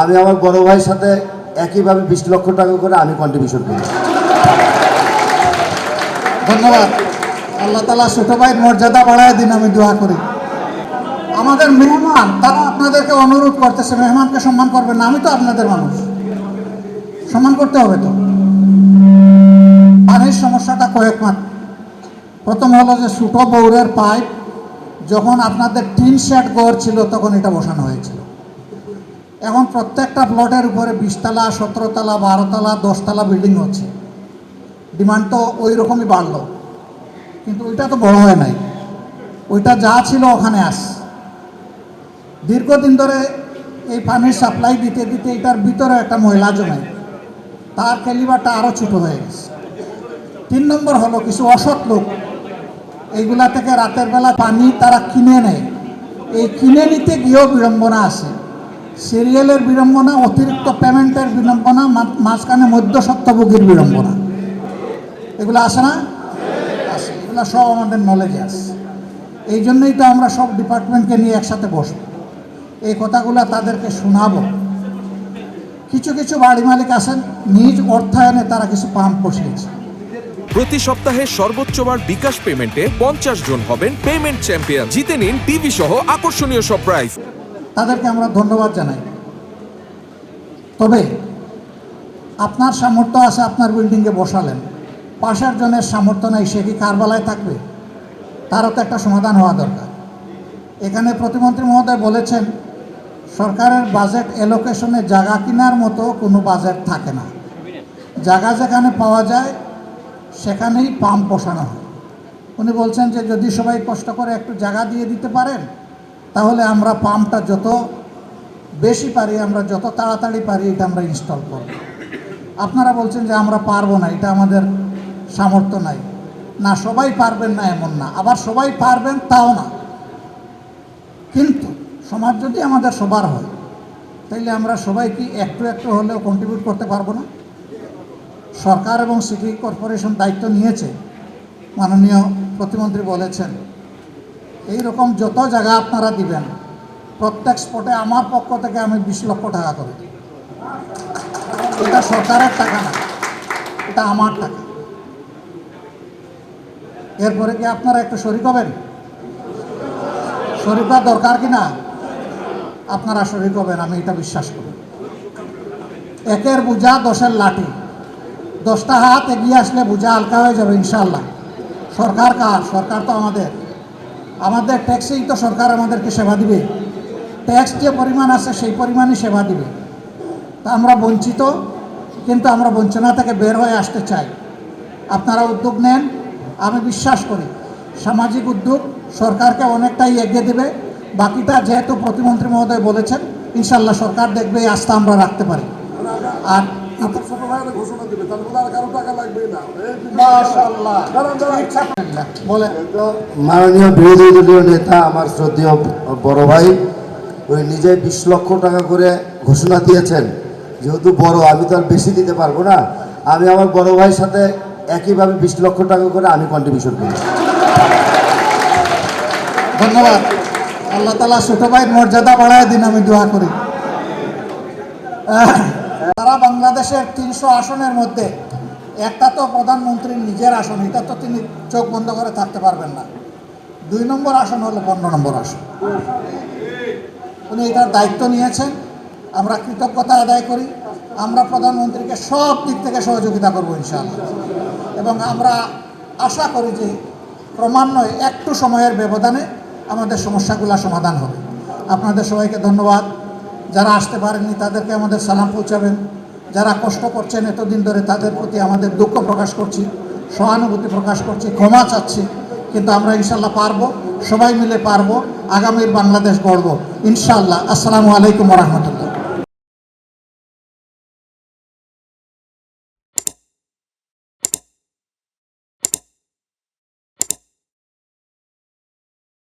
আমি আমার বড় ভাইয়ের সাথে একইভাবে 20 লক্ষ টাকা করে আমি কন্ট্রিবিউশন করি। ধন্যবাদ। আল্লাহ তাআলা ছোট ভাইয়ের মর্যাদা বাড়ায় দিন, আমি দোয়া করি। আমাদের মেহমান তারা আপনাদেরকে অনুরোধ করতেছে, মেহমানকে সম্মান করবেন না। আমি তো আপনাদের মানুষ, সম্মান করতে হবে। তো পানির সমস্যাটা কয়েক মাত্র। প্রথম হলো যে ছোট বৌরের পাইপ যখন আপনাদের টিন শেড ঘর ছিল তখন এটা বসানো হয়েছিল। এখন প্রত্যেকটা প্লটের উপরে 20 তলা, 17 তলা, 12 তলা, 10 তলা বিল্ডিং হচ্ছে। ডিমান্ড তো ওই রকমই বাড়লো, কিন্তু ওইটা তো বড় হয় নাই। ওইটা যা ছিল ওখানে আস। দীর্ঘদিন ধরে এই পানির সাপ্লাই দিতে দিতে এটার ভিতরে একটা ময়লা জমে, তার ক্যালিবারটা আরও ছোট হয়ে গেছে। 3 নম্বর হলো কিছু অসৎ লোক এইগুলা থেকে রাতের বেলা পানি তারা কিনে নেয়। এই কিনে নিতে গিয়েও বিড়ম্বনা আছে, সিরিয়ালের বিড়ম্বনা, অতিরিক্ত পেমেন্টের বিড়ম্বনা, মাঝখানে মধ্যস্বত্বভোগীর বিড়ম্বনা। এগুলো আসে না? আসে। এগুলো সব আমাদের নলেজে আছে। এই জন্যই তো আমরা সব ডিপার্টমেন্টকে নিয়ে একসাথে বসব, এই কথাগুলো তাদেরকে শোনাবো। কিছু কিছু বাড়ি মালিক আছেন নিজ অর্থায়নে তারা কিছু পাম্প বসিয়েছে। প্রতি সপ্তাহে সর্বোচ্চবার বিকাশ পেমেন্টে 50 জন হবেন পেমেন্ট চ্যাম্পিয়ন। জিতে নিন টিভি সহ আকর্ষণীয় সব প্রাইজ। তাদেরকে আমরা ধন্যবাদ জানাই। তবে আপনার সামর্থ্য আছে, আপনার বিল্ডিংয়ে বসালেন, পাশের জনের সামর্থ্য নেই, সে কি কার বেলায় থাকবে? তারও তো একটা সমাধান হওয়া দরকার। এখানে প্রতিমন্ত্রী মহোদয় বলেছেন সরকারের বাজেট অ্যালোকেশনে জায়গা কেনার মতো কোনো বাজেট থাকে না। জায়গা যেখানে পাওয়া যায় সেখানেই পাম্প বসানো হয়। উনি বলছেন যে যদি সবাই কষ্ট করে একটু জায়গা দিয়ে দিতে পারেন তাহলে আমরা পাম্পটা যত বেশি পারি, আমরা যত তাড়াতাড়ি পারি এটা আমরা ইনস্টল করব। আপনারা বলছেন যে আমরা পারবো না, এটা আমাদের সামর্থ্য নাই। না, সবাই পারবেন না এমন না, আবার সবাই পারবেন তাও না। কিন্তু সমাজ যদি আমাদের সবার হয় তাইলে আমরা সবাই কি একটু একটু হলেও কন্ট্রিবিউট করতে পারবো না? সরকার এবং সিটি কর্পোরেশন দায়িত্ব নিয়েছে। মাননীয় প্রতিমন্ত্রী বলেছেন এই রকম যত জায়গা আপনারা দিবেন প্রত্যেক স্পটে আমার পক্ষ থেকে আমি 20 লক্ষ টাকা করে দিই। এটা সরকারের টাকা না, এটা আমার টাকা। এরপরে কি আপনারা একটু শরিক হবেন? শরিক হওয়া দরকার কি না? আপনারা শরিক হবেন, আমি এটা বিশ্বাস করি। একের বোঝা 10-এর লাঠি, 10টা হাত এগিয়ে আসলে বোঝা হালকা হয়ে যাবে ইনশাআল্লাহ। সরকার কার? সরকার তো আমাদের ট্যাক্সেই তো সরকার আমাদেরকে সেবা দিবে। ট্যাক্স যে পরিমাণ আছে সেই পরিমাণই সেবা দিবে। তা আমরা বঞ্চিত, কিন্তু আমরা বঞ্চনা থেকে বের হয়ে আসতে চাই। আপনারা উদ্যোগ নেন, আমি বিশ্বাস করি সামাজিক উদ্যোগ সরকারকে অনেকটাই এগিয়ে দেবে। বাকিটা যেহেতু প্রতিমন্ত্রী মহোদয় বলেছেন ইনশাল্লাহ সরকার দেখবে, এই আস্থা আমরা রাখতে পারি। আর মাননীয় বিরোধী দলীয় নেতা আমার শ্রদ্ধেয় বড় ভাই উনি নিজে 20 লক্ষ টাকা করে ঘোষণা দিয়েছেন। যেহেতু বড়, আমি তো আর বেশি দিতে পারবো না, আমি আমার বড় ভাইয়ের সাথে একইভাবে 20 লক্ষ টাকা করে আমি কন্ট্রিবিউশন করি। ধন্যবাদ। আল্লাহ তাআলা ছোট ভাইয়ের মর্যাদা বাড়ায় দিন, আমি দোয়া করি। সারা বাংলাদেশের 300 আসনের মধ্যে একটা তো প্রধানমন্ত্রীর নিজের আসন, এটা তো তিনি চোখ বন্ধ করে থাকতে পারবেন না। 2 নম্বর আসন হলো 15 নম্বর আসন। উনি এটার দায়িত্ব নিয়েছেন, আমরা কৃতজ্ঞতা আদায় করি। আমরা প্রধানমন্ত্রীকে সব দিক থেকে সহযোগিতা করব ইনশাআল্লাহ, এবং আমরা আশা করি যে ক্রমান্বয়ে একটু সময়ের ব্যবধানে আমাদের সমস্যাগুলো সমাধান হবে। আপনাদের সবাইকে ধন্যবাদ। যারা আসতে পারেননি তাদেরকে আমাদের সালাম পৌঁছাবেন। যারা কষ্ট করছেন এতদিন ধরে তাদের প্রতি আমাদের দুঃখ প্রকাশ করছি, সহানুভূতি প্রকাশ করছি, ক্ষমা চাচ্ছি। কিন্তু আমরা ইনশাল্লাহ পারবো, সবাই মিলে পারবো। আগামীর বাংলাদেশ গড়ব ইনশাআল্লাহ। আসসালামু আলাইকুম ওয়া রাহমাতুল্লাহ।